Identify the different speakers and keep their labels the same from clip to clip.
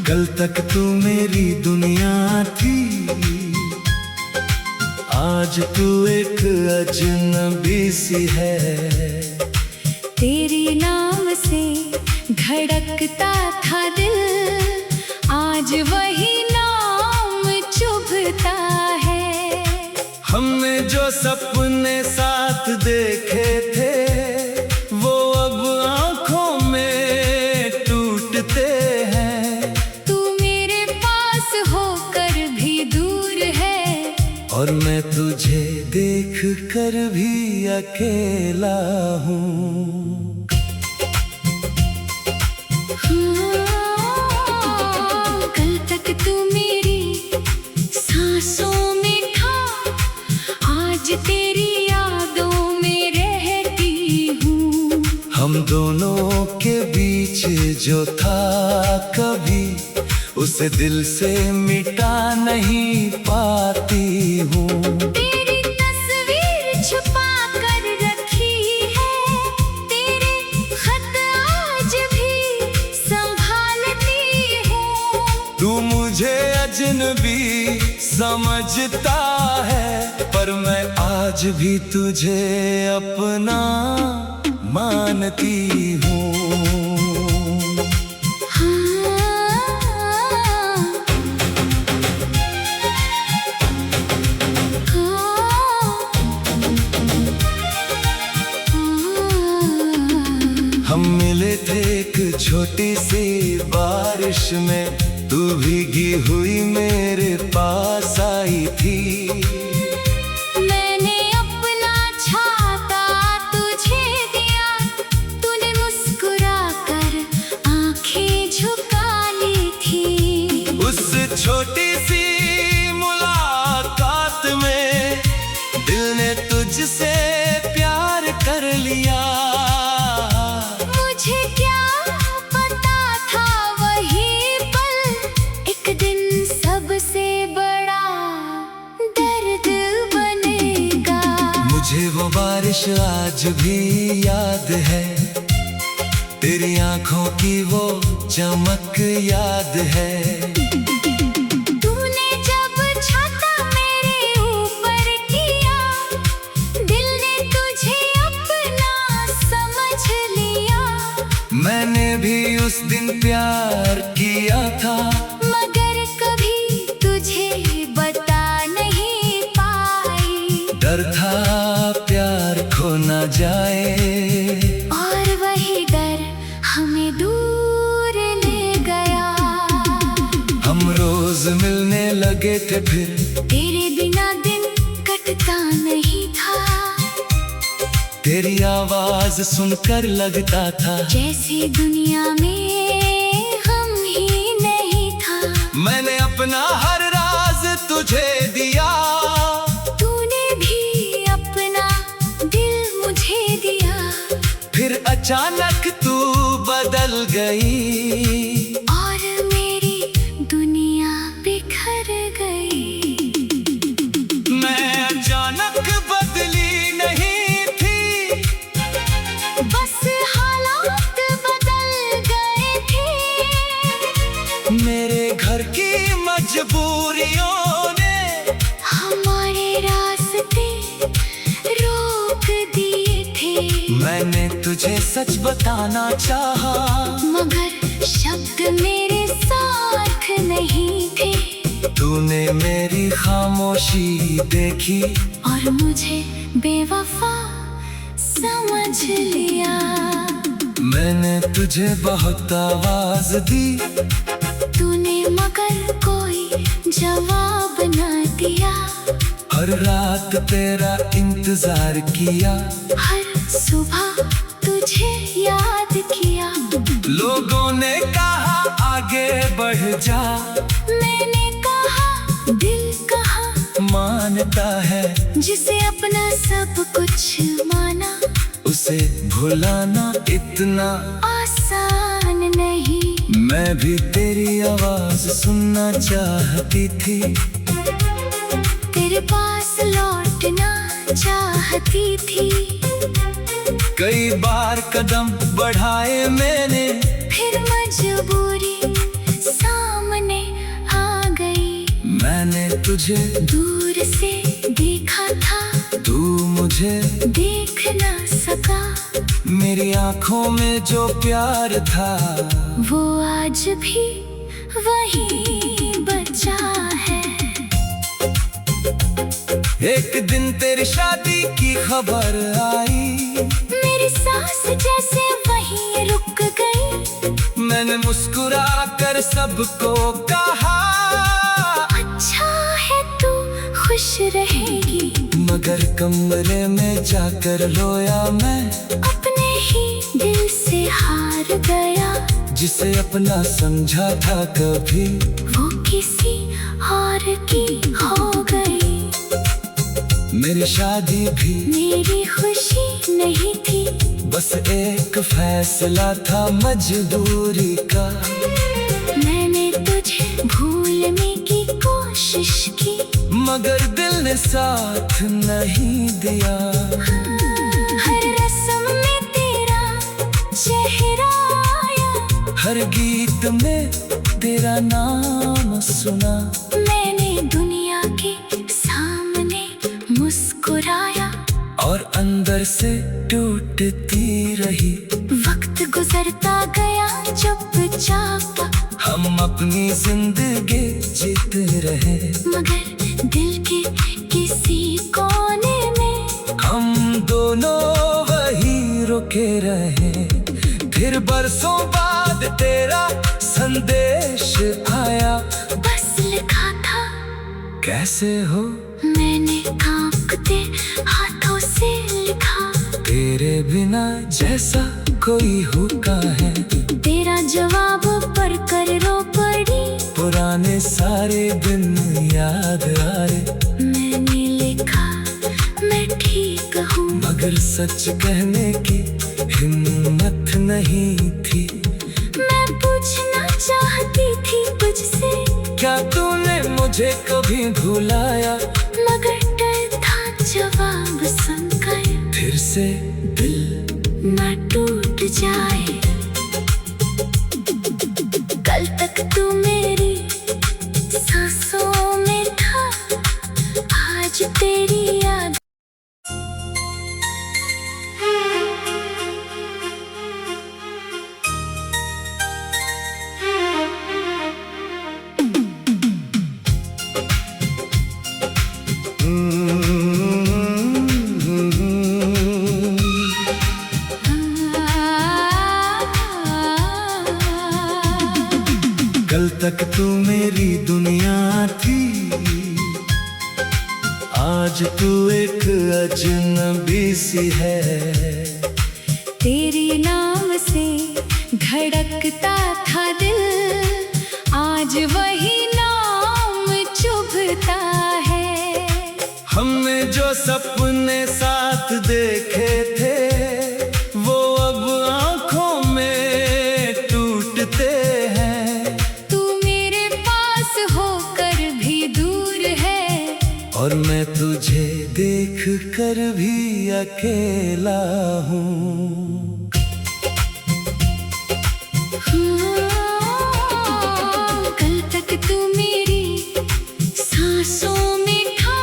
Speaker 1: कल तक तू मेरी दुनिया थी, आज तू एक अजनबी सी है।
Speaker 2: तेरे नाम से धड़कता था दिल, आज वही नाम चुभता है।
Speaker 1: हमने जो सपने साथ देखे थे वो अब आंखों में टूटते हैं।
Speaker 2: तू मेरे पास होकर भी दूर है,
Speaker 1: और मैं तुझे देख कर भी अकेला हूँ।
Speaker 2: कल तक तू मेरी सांसों में था, आज तेरी यादों में रहती हूँ।
Speaker 1: हम दोनों के बीच जो था कभी, उसे दिल से मिटा नहीं पाती हूँ।
Speaker 2: तेरी तस्वीर छुपा कर रखी है, तेरे खत आज भी संभालती हूँ।
Speaker 1: तू मुझे अजनबी समझता है, पर मैं आज भी तुझे अपना मानती हूँ। हम मिले थे एक छोटी सी बारिश में, तू भीगी हुई मेरे पास आई थी।
Speaker 2: मैंने अपना छाता तुझे दिया, तूने मुस्कुरा कर आंखें झुका ली थी।
Speaker 1: उस छोटी सी मुलाकात में दिल ने तुझसे प्यार कर लिया।
Speaker 2: मुझे क्या पता था वही पल एक दिन सबसे बड़ा दर्द बनेगा।
Speaker 1: मुझे वो बारिश आज भी याद है, तेरी आंखों की वो चमक याद है।
Speaker 2: तूने जब छाता मेरे ऊपर किया, दिल ने तुझे अपना समझ लिया।
Speaker 1: मैंने भी उस दिन प्यार किया था,
Speaker 2: मगर कभी तुझे बता नहीं पाई।
Speaker 1: डर था प्यार खो न जाए,
Speaker 2: और वही डर हमें दूर ले गया।
Speaker 1: हम रोज मिलने लगे थे फिर,
Speaker 2: तेरे बिना दिन कटता नहीं था।
Speaker 1: तेरी आवाज सुनकर लगता था
Speaker 2: जैसे दुनिया में हम ही नहीं था।
Speaker 1: मैंने अपना हर राज तुझे दिया,
Speaker 2: तूने भी अपना दिल मुझे दिया।
Speaker 1: फिर अचानक तू बदल गई,
Speaker 2: और मेरी दुनिया बिखर गई।
Speaker 1: मैं अचानक बदली नहीं थी,
Speaker 2: बस हालात बदल गए थे।
Speaker 1: मेरे घर की मजबूरियों ने
Speaker 2: हमारे रास्ते रोक दिए थे।
Speaker 1: मैंने तुझे सच बताना चाहा,
Speaker 2: मगर शब्द मेरे साथ नहीं थे।
Speaker 1: तूने मेरी खामोशी देखी,
Speaker 2: और मुझे बेवफा समझ लिया।
Speaker 1: मैंने तुझे बहुत आवाज दी,
Speaker 2: तूने मगर कोई जवाब न दिया।
Speaker 1: हर रात तेरा इंतजार किया,
Speaker 2: हर सुबह तुझे याद किया।
Speaker 1: लोगों ने कहा आगे बढ़ जा,
Speaker 2: मैंने कहा दिल कहा
Speaker 1: मानता है।
Speaker 2: जिसे अपना सब कुछ माना,
Speaker 1: उसे भुलाना इतना
Speaker 2: आसान नहीं।
Speaker 1: मैं भी तेरी आवाज सुनना चाहती थी,
Speaker 2: तेरे पास लौटना चाहती थी।
Speaker 1: कई बार कदम बढ़ाए मैंने,
Speaker 2: फिर मजबूरी सामने
Speaker 1: मैंने तुझे
Speaker 2: दूर से देखा था,
Speaker 1: तू मुझे
Speaker 2: देख न सका।
Speaker 1: मेरी आंखों में जो प्यार था
Speaker 2: वो आज भी वही बचा है।
Speaker 1: एक दिन तेरी शादी की खबर आई,
Speaker 2: मेरी सांस जैसे वहीं रुक गई।
Speaker 1: मैंने मुस्कुरा कर सबको कहा,
Speaker 2: अच्छा है तू खुश रहेगी।
Speaker 1: मगर कमरे में जाकर रोया मैं,
Speaker 2: अपने ही दिल से हार गया।
Speaker 1: जिसे अपना समझा था कभी
Speaker 2: वो किसी और की हो गई।
Speaker 1: मेरी शादी भी
Speaker 2: मेरी खुशी नहीं थी,
Speaker 1: बस एक फैसला था मजबूरी का।
Speaker 2: मैंने तुझे भूलने की कोशिश की,
Speaker 1: मगर दिल ने साथ नहीं दिया।
Speaker 2: हर रस्म में तेरा चेहरा आया,
Speaker 1: हर गीत में तेरा नाम सुना।
Speaker 2: मैंने दुनिया के सामने मुस्कुराया,
Speaker 1: और अंदर से टूटती रही।
Speaker 2: वक्त गुजरता गया चुपचाप,
Speaker 1: हम अपनी जिंदगी जीते रहे,
Speaker 2: मगर दिल के किसी कोने में
Speaker 1: हम दोनों वही रुके रहे। फिर बरसों बाद तेरा संदेश आया,
Speaker 2: बस लिखा था
Speaker 1: कैसे हो।
Speaker 2: मैंने कांपते हाथों से लिखा,
Speaker 1: तेरे बिना जैसा कोई होता है।
Speaker 2: तेरा जवाब पढ़ कर रो पड़ी।
Speaker 1: पुराने सारे दिन याद आ रहे,
Speaker 2: मैंने लिखा मैं ठीक हूँ,
Speaker 1: मगर सच कहने की हिम्मत नहीं थी।
Speaker 2: मैं पूछना चाहती थी तुझसे,
Speaker 1: क्या तूने मुझे कभी भुलाया।
Speaker 2: मगर डर था जवाब सुनकर
Speaker 1: फिर से दिल
Speaker 2: न टूट जाए। कल तक तू मेरी सांसों में था, आज तेरी याद।
Speaker 1: कल तक तू मेरी दुनिया थी, आज तू एक अजनबी सी है।
Speaker 2: तेरे नाम से धड़कता था दिल, आज वही नाम चुभता है।
Speaker 1: हमने जो सपने साथ देखे थे, वो अब आंखों में टूटते हैं।
Speaker 2: तू मेरे पास होकर भी दूर है,
Speaker 1: और मैं तुझे देख कर भी अकेला हूँ।
Speaker 2: कल तक तू मेरी सांसों में था,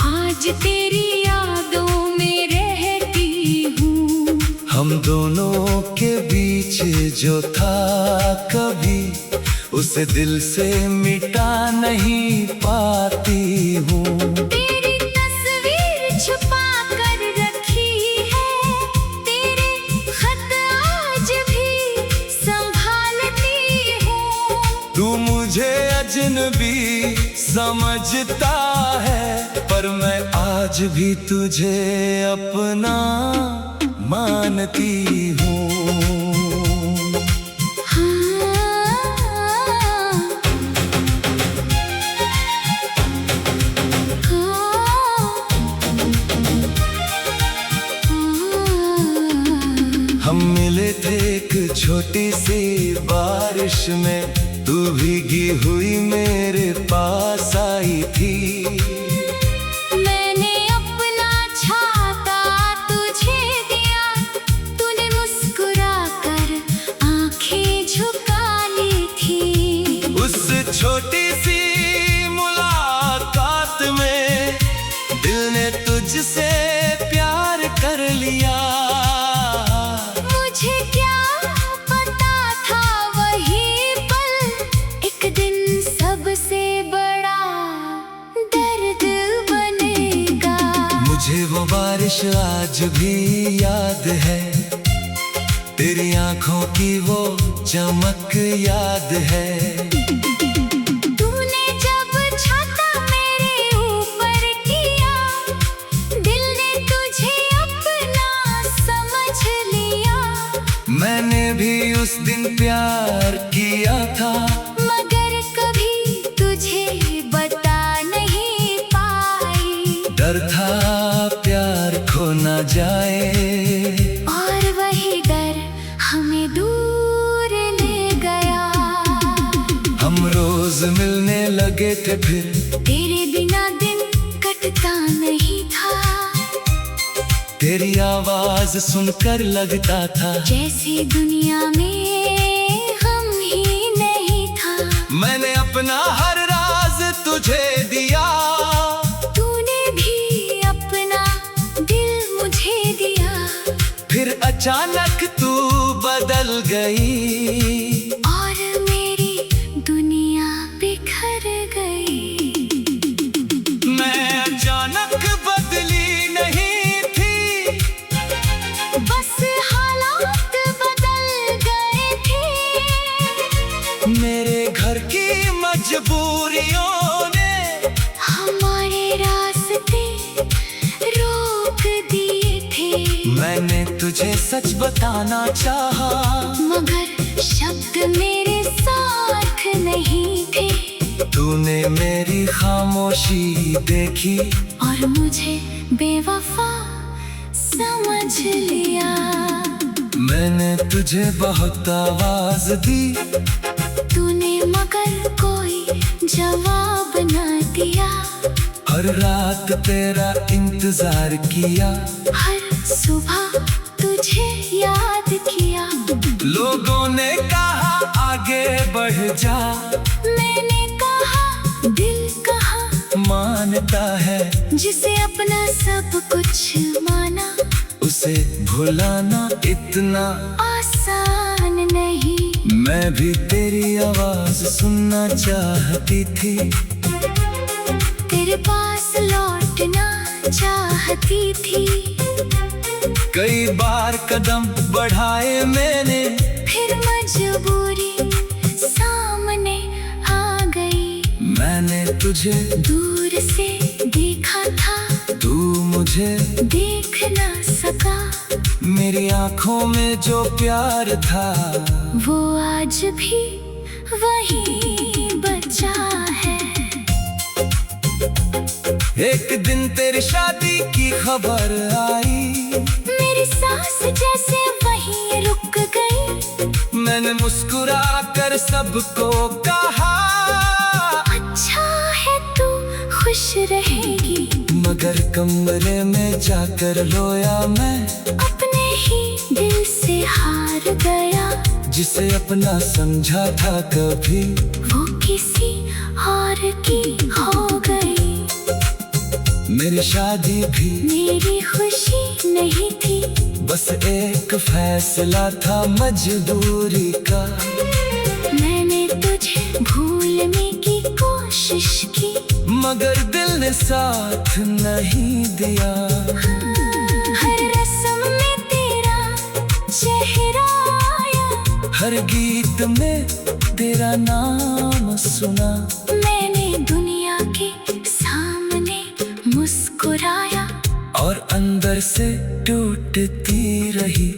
Speaker 2: आज तेरी यादों में रहती हूँ।
Speaker 1: हम दोनों के बीच जो था कभी, उसे दिल से मिटा नहीं पाती हूँ।
Speaker 2: तेरी तस्वीर छुपा कर रखी है, तेरे खत आज भी संभालती हूँ।
Speaker 1: तू मुझे अजनबी समझता है, पर मैं आज भी तुझे अपना मानती हूँ। हम मिले थे एक छोटी सी बारिश में, तू भीगी हुई मेरे पास आई थी।
Speaker 2: मैंने अपना छाता तुझे दिया, तूने मुस्कुरा कर आंखें झुका ली थी।
Speaker 1: उस छोटी सी मुझसे प्यार कर लिया।
Speaker 2: मुझे क्या पता था वही पल एक दिन सबसे बड़ा दर्द बनेगा।
Speaker 1: मुझे वो बारिश आज भी याद है, तेरी आंखों की वो चमक याद है।
Speaker 2: तूने जब छाता मेरे ऊपर किया, दिल ने तुझे अपना समझ लिया।
Speaker 1: मैंने भी उस दिन प्यार किया था,
Speaker 2: मगर कभी तुझे बता नहीं पाई।
Speaker 1: डर था प्यार खो न जाए,
Speaker 2: और वही डर हमें दूर ले गया।
Speaker 1: हम रोज मिलने लगे थे फिर,
Speaker 2: तेरे बिना दिन कटता नहीं था।
Speaker 1: तेरी आवाज सुनकर लगता था
Speaker 2: जैसे दुनिया में हम ही नहीं था।
Speaker 1: मैंने अपना हर राज तुझे दिया,
Speaker 2: तूने भी अपना दिल मुझे दिया।
Speaker 1: फिर अचानक तू बदल गई,
Speaker 2: और मेरी दुनिया बिखर गई।
Speaker 1: मैं अचानक बदली नहीं थी,
Speaker 2: बस हालात बदल गए थे।
Speaker 1: मेरे घर की मजबूरियों ने
Speaker 2: हमारे रास्ते रोक दिए थे।
Speaker 1: मैंने तुझे सच बताना चाहा,
Speaker 2: मगर शब्द मेरे साथ नहीं थे।
Speaker 1: तूने मेरी खामोशी देखी,
Speaker 2: और मुझे बेवफा समझ लिया।
Speaker 1: मैंने तुझे बहुत आवाज दी,
Speaker 2: तूने मगर कोई जवाब न दिया।
Speaker 1: हर रात तेरा इंतजार किया,
Speaker 2: हर सुबह तुझे याद किया।
Speaker 1: लोगों ने कहा आगे बढ़ जा,
Speaker 2: मैंने कहा दिल कहाँ
Speaker 1: मानता है।
Speaker 2: जिसे अपना सब कुछ माना,
Speaker 1: उसे भुलाना इतना
Speaker 2: आसान नहीं।
Speaker 1: मैं भी तेरी आवाज सुनना चाहती थी,
Speaker 2: तेरे पास लौटना चाहती थी।
Speaker 1: कई बार कदम बढ़ाए मैंने,
Speaker 2: फिर मजबूरी सामने आ गई।
Speaker 1: मैंने तुझे
Speaker 2: दूर से देखा था,
Speaker 1: तू मुझे
Speaker 2: देख न सका।
Speaker 1: मेरी आंखों में जो प्यार था,
Speaker 2: वो आज भी वही बचा है।
Speaker 1: एक दिन तेरी शादी की खबर आई,
Speaker 2: मेरी सांस जैसे वहीं रुक गई।
Speaker 1: मैंने मुस्कुरा कर सबको कहा,
Speaker 2: अच्छा है तू खुश रहेगी।
Speaker 1: मगर कमरे में जाकर रोया मैं,
Speaker 2: अपने ही दिल से हार गया।
Speaker 1: जिसे अपना समझा था कभी,
Speaker 2: वो किसी और की हो गई।
Speaker 1: मेरी शादी भी
Speaker 2: मेरी खुशी नहीं थी,
Speaker 1: बस एक फैसला था मजबूरी का।
Speaker 2: मैंने तुझे भूलने की कोशिश की,
Speaker 1: मगर दिल ने साथ नहीं दिया।
Speaker 2: हर रस्म में तेरा चेहरा आया,
Speaker 1: हर गीत में तेरा नाम सुना।
Speaker 2: मैंने दुनिया के सामने मुस्कुराया,
Speaker 1: और अंदर से टूटती रही।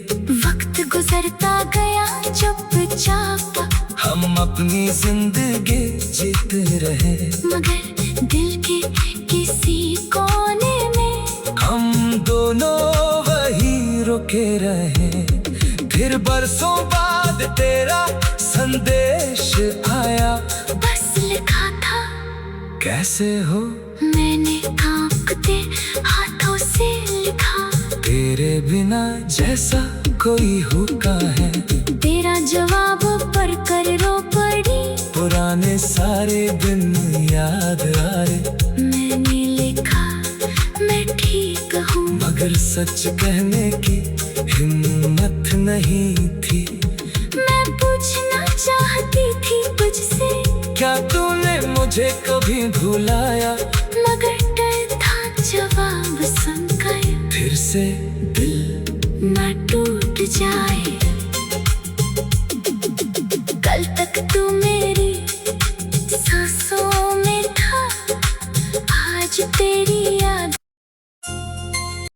Speaker 2: वक्त गुजरता गया चुपचाप,
Speaker 1: हम अपनी जिंदगी जीते रहे,
Speaker 2: मगर दिल के किसी कोने में
Speaker 1: हम दोनों वही रुके रहे। फिर बरसों बाद तेरा संदेश आया,
Speaker 2: बस लिखा था
Speaker 1: कैसे हो।
Speaker 2: मैंने कांपते हाथों से लिखा,
Speaker 1: तेरे बिना जैसा कोई होका है।
Speaker 2: तेरा जवाब पढ़ कर रो पड़ी,
Speaker 1: पुराने सारे दिन याद आए।
Speaker 2: मैंने लिखा मैं ठीक कहूँ,
Speaker 1: मगर सच कहने की हिम्मत नहीं थी।
Speaker 2: मैं पूछना चाहती थी तुझसे,
Speaker 1: क्या तूने मुझे कभी भुलाया?
Speaker 2: मगर डर था जवाब सुनकर
Speaker 1: फिर से दिल
Speaker 2: न टूट जाए।